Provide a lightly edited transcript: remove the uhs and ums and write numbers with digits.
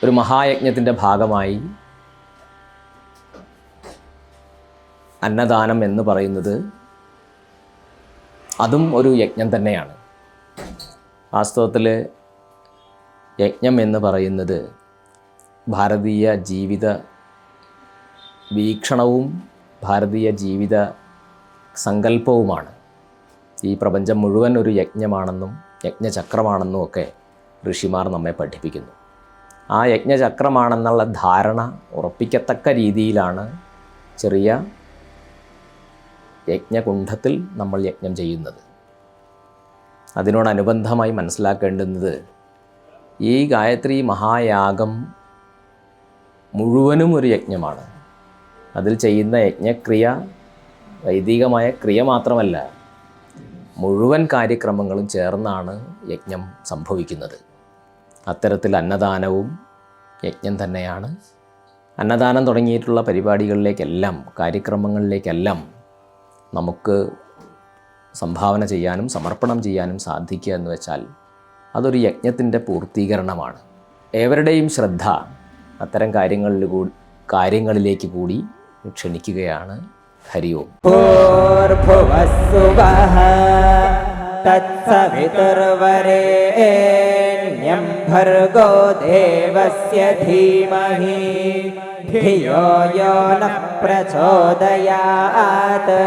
ഒരു മഹായജ്ഞത്തിൻ്റെ ഭാഗമായി അന്നദാനം എന്ന് പറയുന്നത് അതും ഒരു യജ്ഞം തന്നെയാണ്. വാസ്തവത്തിൽ യജ്ഞം എന്ന് പറയുന്നത് ഭാരതീയ ജീവിത വീക്ഷണവും ഭാരതീയ ജീവിത സങ്കല്പവുമാണ്. ഈ പ്രപഞ്ചം മുഴുവൻ ഒരു യജ്ഞമാണെന്നും യജ്ഞചക്രമാണെന്നും ഒക്കെ ഋഷിമാർ നമ്മെ പഠിപ്പിക്കുന്നു. ആ യജ്ഞചക്രമാണെന്നുള്ള ധാരണ ഉറപ്പിക്കത്തക്ക രീതിയിലാണ് ചെറിയ യജ്ഞകുണ്ഠത്തിൽ നമ്മൾ യജ്ഞം ചെയ്യുന്നത്. അതിനോടനുബന്ധമായി മനസ്സിലാക്കേണ്ടുന്നത് ഈ ഗായത്രി മഹായാഗം മുഴുവനും ഒരു യജ്ഞമാണ്. അതിൽ ചെയ്യുന്ന യജ്ഞക്രിയ വൈദികമായ ക്രിയ മാത്രമല്ല, മുഴുവൻ കാര്യക്രമങ്ങളും ചേർന്നാണ് യജ്ഞം സംഭവിക്കുന്നത്. അത്തരത്തിൽ അന്നദാനവും യജ്ഞം തന്നെയാണ്. അന്നദാനം തുടങ്ങിയിട്ടുള്ള പരിപാടികളിലേക്കെല്ലാം കാര്യക്രമങ്ങളിലേക്കെല്ലാം നമുക്ക് സംഭാവന ചെയ്യാനും സമർപ്പണം ചെയ്യാനും സാധിക്കുക എന്ന് വെച്ചാൽ അതൊരു യജ്ഞത്തിൻ്റെ പൂർത്തീകരണമാണ്. ഏവരുടെയും ശ്രദ്ധ അത്തരം കാര്യങ്ങളിലേക്ക് കൂടി ക്ഷണിക്കുകയാണ്. ഹരി ഓം. തത്സവിതുർവരേണ്യം ഭർഗോ ദേവസ്യ ധീമഹി ധിയോ യോ നഃ പ്രചോദയാത്.